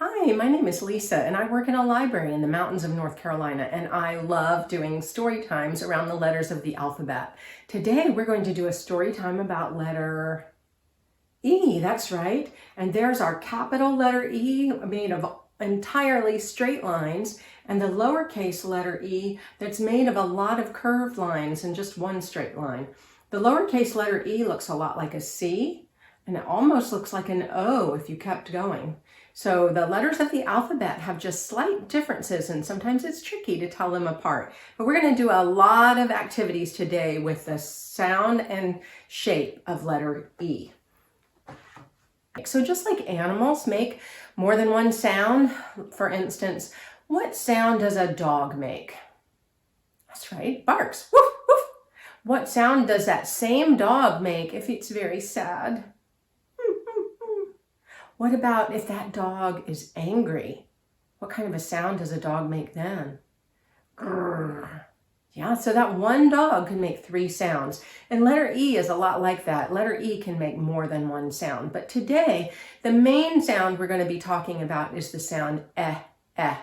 Hi, my name is Lisa and I work in a library in the mountains of North Carolina, and I love doing story times around the letters of the alphabet. Today we're going to do a story time about letter E, that's right. And there's our capital letter E made of entirely straight lines, and the lowercase letter e that's made of a lot of curved lines and just one straight line. The lowercase letter E looks a lot like a C, and it almost looks like an O if you kept going. So the letters of the alphabet have just slight differences, and sometimes it's tricky to tell them apart. But we're going to do a lot of activities today with the sound and shape of letter E. So just like animals make more than one sound, for instance, what sound does a dog make? That's right, barks. Woof, woof. What sound does that same dog make if it's very sad? What about if that dog is angry? What kind of a sound does a dog make then? Grrr. Yeah, so that one dog can make 3 sounds. And letter E is a lot like that. Letter E can make more than one sound. But today, the main sound we're going to be talking about is the sound eh, eh.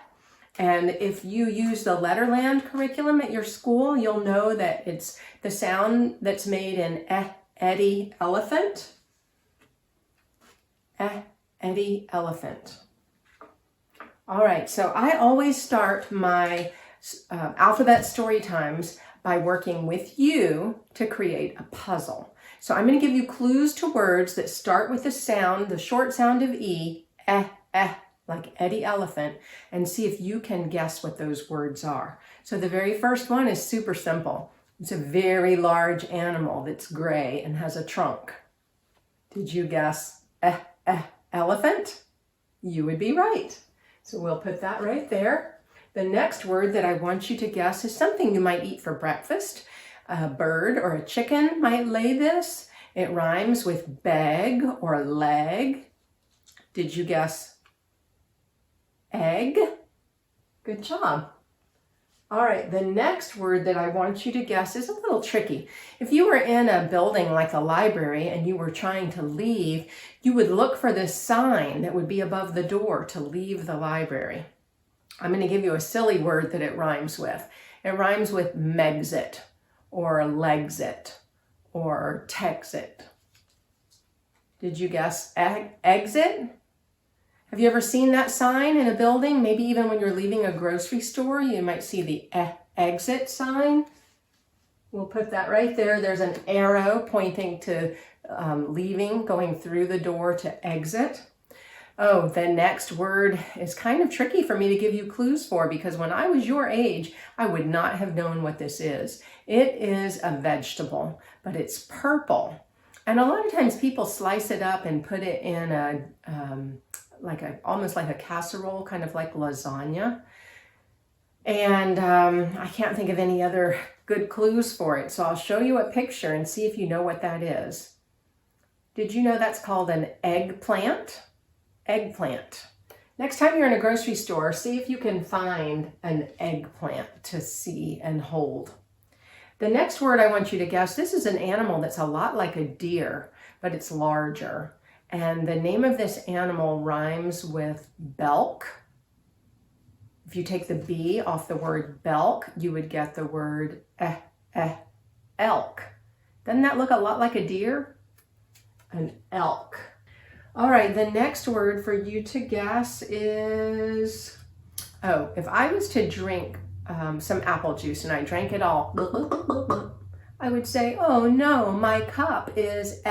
And if you use the Letterland curriculum at your school, you'll know that it's the sound that's made in Eddie, elephant. Eddie, elephant. All right, so I always start my alphabet story times by working with you to create a puzzle. So I'm going to give you clues to words that start with the sound, the short sound of E, like Eddie elephant, and see if you can guess what those words are. So the very first one is super simple. It's a very large animal that's gray and has a trunk. Did you guess elephant? You would be right. So we'll put that right there. The next word that I want you to guess is something you might eat for breakfast. A bird or a chicken might lay this. It rhymes with beg or leg. Did you guess egg? Good job. All right, the next word that I want you to guess is a little tricky. If you were in a building like a library and you were trying to leave, you would look for this sign that would be above the door to leave the library. I'm going to give you a silly word that it rhymes with. It rhymes with megxit or legxit or texit. Did you guess exit? Have you ever seen that sign in a building? Maybe even when you're leaving a grocery store, you might see the exit sign. We'll put that right there. There's an arrow pointing to leaving, going through the door to exit. Oh, the next word is kind of tricky for me to give you clues for, because when I was your age, I would not have known what this is. It is a vegetable, but it's purple. And a lot of times people slice it up and put it in almost like a casserole, kind of like lasagna. And I can't think of any other good clues for it. So I'll show you a picture and see if you know what that is. Did you know that's called an eggplant? Eggplant. Next time you're in a grocery store, see if you can find an eggplant to see and hold. The next word I want you to guess, this is an animal that's a lot like a deer, but it's larger. And the name of this animal rhymes with belk. If you take the B off the word belk, you would get the word elk. Doesn't that look a lot like a deer? An elk. All right, the next word for you to guess is, if I was to drink some apple juice and I drank it all, I would say, oh no, my cup is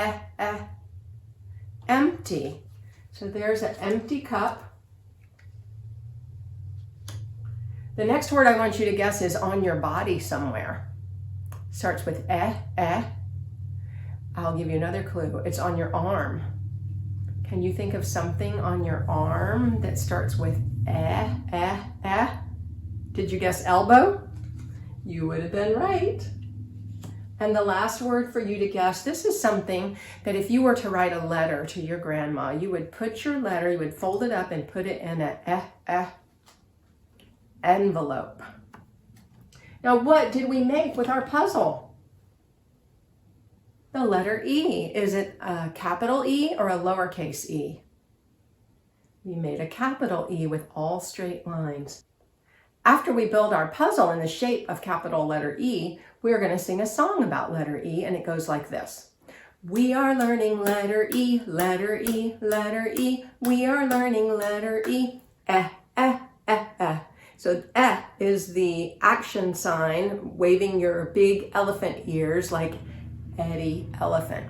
empty. So there's an empty cup. The next word I want you to guess is on your body somewhere. Starts with I'll give you another clue. It's on your arm. Can you think of something on your arm that starts with Did you guess elbow? You would have been right. And the last word for you to guess, this is something that if you were to write a letter to your grandma, you would put your letter, you would fold it up and put it in an envelope. Now, what did we make with our puzzle? The letter E. Is it a capital E or a lowercase e? We made a capital E with all straight lines. After we build our puzzle in the shape of capital letter E, we're going to sing a song about letter E, and it goes like this. We are learning letter E, letter E, letter E. We are learning letter E. Eh, eh, eh, eh. So eh is the action sign, waving your big elephant ears like Eddie Elephant.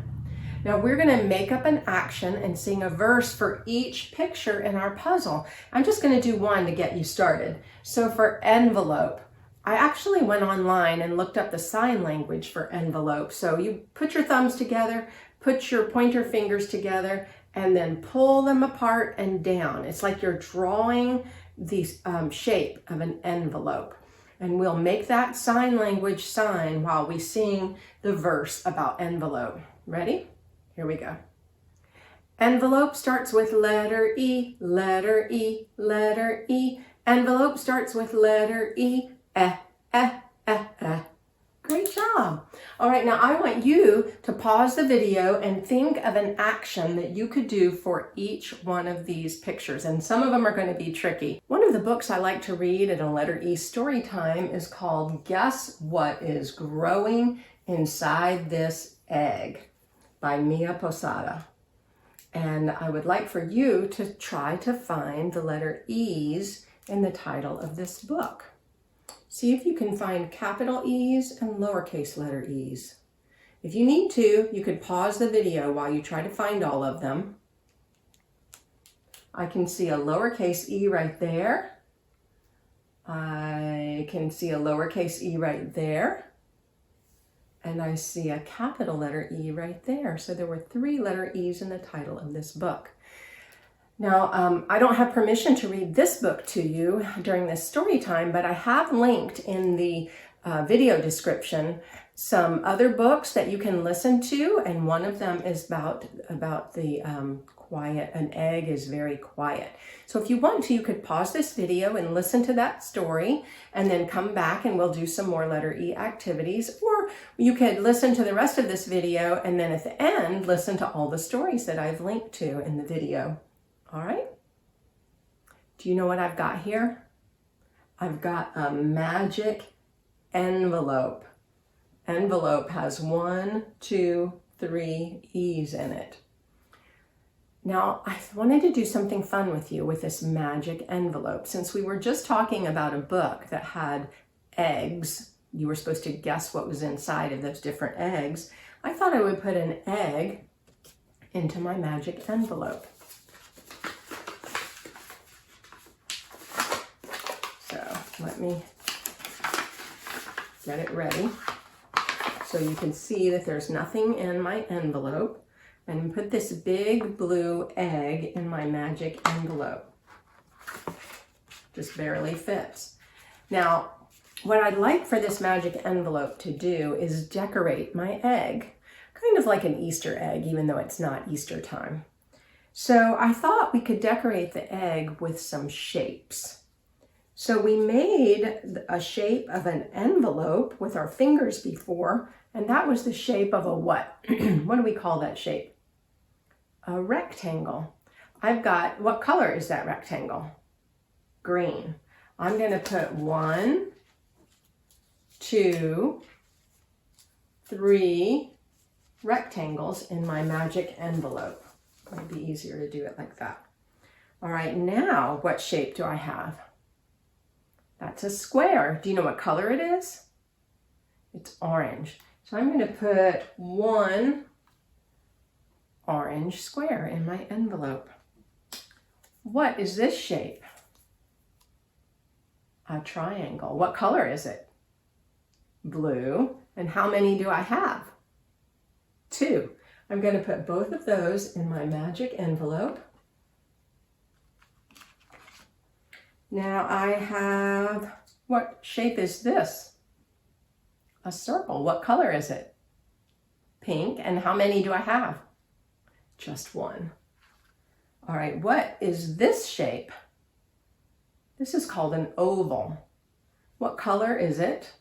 Now we're going to make up an action and sing a verse for each picture in our puzzle. I'm just going to do one to get you started. So for envelope, I actually went online and looked up the sign language for envelope. So you put your thumbs together, put your pointer fingers together, and then pull them apart and down. It's like you're drawing the shape of an envelope. And we'll make that sign language sign while we sing the verse about envelope. Ready? Here we go. Envelope starts with letter E, letter E, letter E. Envelope starts with letter E, eh, eh, eh, eh. Great job. All right, now I want you to pause the video and think of an action that you could do for each one of these pictures. And some of them are going to be tricky. One of the books I like to read in a letter E story time is called Guess What is Growing Inside This Egg by Mia Posada. And I would like for you to try to find the letter E's in the title of this book. See if you can find capital E's and lowercase letter E's. If you need to, you could pause the video while you try to find all of them. I can see a lowercase e right there. I can see a lowercase e right there. And I see a capital letter E right there. So there were 3 letter E's in the title of this book. Now, I don't have permission to read this book to you during this story time, but I have linked in the video description some other books that you can listen to, and one of them is about the quiet. An egg is very quiet. So if you want to, you could pause this video and listen to that story, and then come back and we'll do some more letter E activities, or you could listen to the rest of this video and then at the end, listen to all the stories that I've linked to in the video. All right? Do you know what I've got here? I've got a magic envelope. Envelope has 1, 2, 3 E's in it. Now, I wanted to do something fun with you with this magic envelope. Since we were just talking about a book that had eggs, you were supposed to guess what was inside of those different eggs, I thought I would put an egg into my magic envelope. So let me get it ready so you can see that there's nothing in my envelope. And put this big blue egg in my magic envelope. Just barely fits. Now, what I'd like for this magic envelope to do is decorate my egg, kind of like an Easter egg, even though it's not Easter time. So I thought we could decorate the egg with some shapes. So we made a shape of an envelope with our fingers before, and that was the shape of a what? What do we call that shape? A rectangle. I've got, what color is that rectangle? Green. I'm going to put 1, 2, 3 rectangles in my magic envelope. It might be easier to do it like that. All right, now what shape do I have? That's a square. Do you know what color it is? It's orange. So I'm going to put 1 orange square in my envelope. What is this shape? A triangle. What color is it? Blue. And how many do I have? 2. I'm going to put both of those in my magic envelope. Now I have, what shape is this? A circle. What color is it? Pink. And how many do I have? Just 1. All right, what is this shape? This is called an oval. What color is it?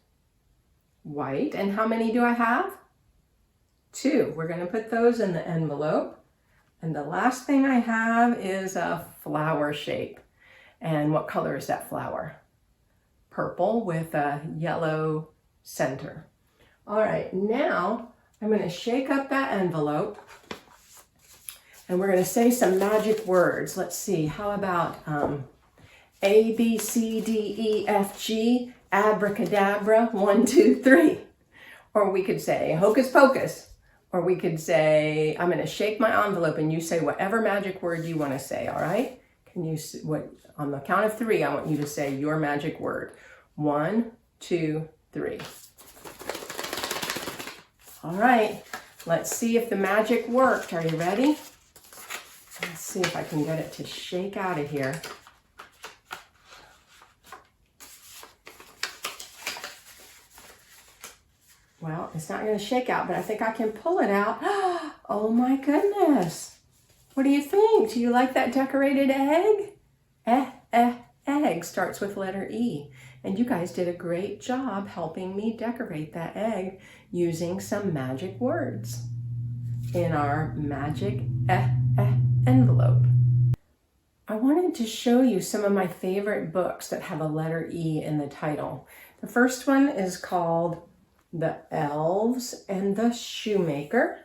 White. And how many do I have? 2. We're going to put those in the envelope. And the last thing I have is a flower shape. And what color is that flower? Purple with a yellow center. All right, now I'm going to shake up that envelope and we're going to say some magic words. Let's see, how about A, B, C, D, E, F, G, abracadabra, 1, 2, 3. Or we could say hocus pocus. Or we could say, I'm going to shake my envelope and you say whatever magic word you want to say, all right? Can you, on the count of 3, I want you to say your magic word. 1, 2, 3. All right, let's see if the magic worked. Are you ready? Let's see if I can get it to shake out of here. Well, it's not going to shake out, but I think I can pull it out. Oh my goodness. What do you think? Do you like that decorated egg? Egg starts with letter E. And you guys did a great job helping me decorate that egg using some magic words in our magic envelope. I wanted to show you some of my favorite books that have a letter E in the title. The first one is called The Elves and the Shoemaker.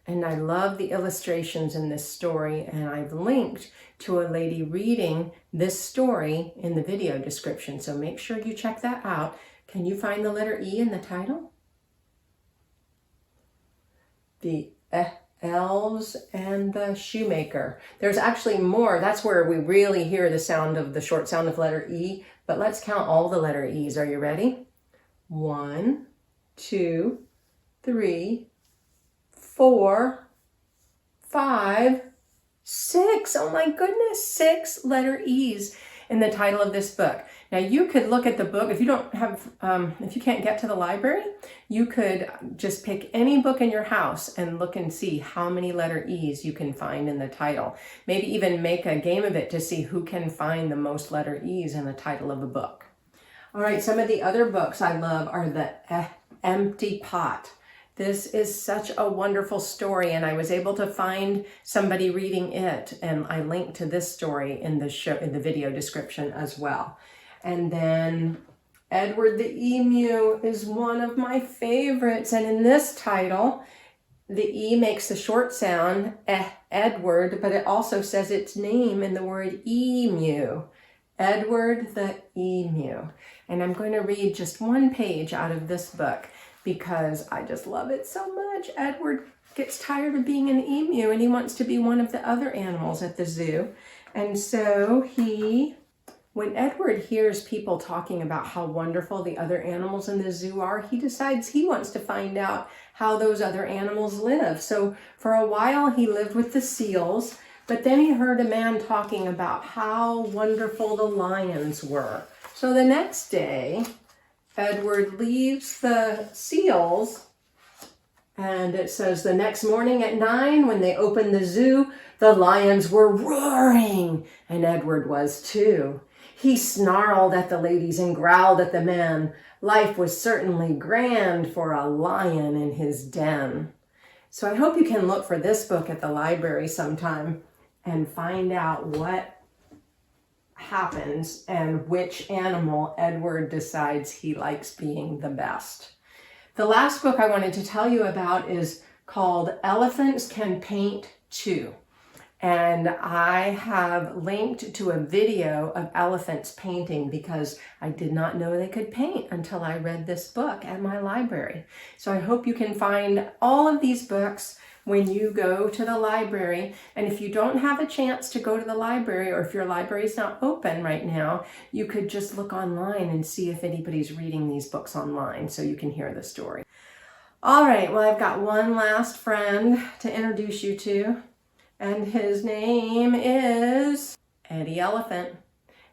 And I love the illustrations in this story, and I've linked to a lady reading this story in the video description, so make sure you check that out. Can you find the letter E in the title? The Elves and the Shoemaker. There's actually more. That's where we really hear the sound of the short sound of letter E, but let's count all the letter E's. Are you ready? 1, 2, 3, 4, 5, 6. Oh my goodness, 6 letter E's in the title of this book. Now you could look at the book, if you don't have, if you can't get to the library, you could just pick any book in your house and look and see how many letter E's you can find in the title. Maybe even make a game of it to see who can find the most letter E's in the title of a book. All right, some of the other books I love are The Empty Pot. This is such a wonderful story, and I was able to find somebody reading it, and I linked to this story in the video description as well. And then Edward the Emu is one of my favorites, and in this title, the E makes the short sound, Edward, but it also says its name in the word emu. Edward the Emu. And I'm going to read just one page out of this book, because I just love it so much. Edward gets tired of being an emu and he wants to be one of the other animals at the zoo. And so when Edward hears people talking about how wonderful the other animals in the zoo are, he decides he wants to find out how those other animals live. So for a while he lived with the seals, but then he heard a man talking about how wonderful the lions were. So the next day, Edward leaves the seals, and it says the next morning at 9, when they opened the zoo, the lions were roaring, and Edward was too. He snarled at the ladies and growled at the men. Life was certainly grand for a lion in his den. So I hope you can look for this book at the library sometime and find out what happens and which animal Edward decides he likes being the best. The last book I wanted to tell you about is called Elephants Can Paint Too. And I have linked to a video of elephants painting because I did not know they could paint until I read this book at my library. So I hope you can find all of these books when you go to the library. And if you don't have a chance to go to the library, or if your library is not open right now, you could just look online and see if anybody's reading these books online so you can hear the story. All right, well, I've got one last friend to introduce you to, and his name is Eddie Elephant.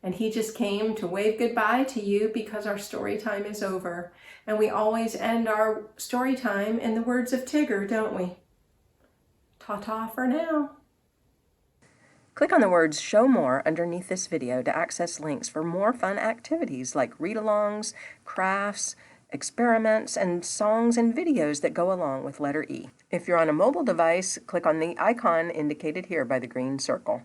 And he just came to wave goodbye to you because our story time is over. And we always end our story time in the words of Tigger, don't we? Ta-ta for now. Click on the words Show More underneath this video to access links for more fun activities like read-alongs, crafts, experiments, and songs and videos that go along with letter E. If you're on a mobile device, click on the icon indicated here by the green circle.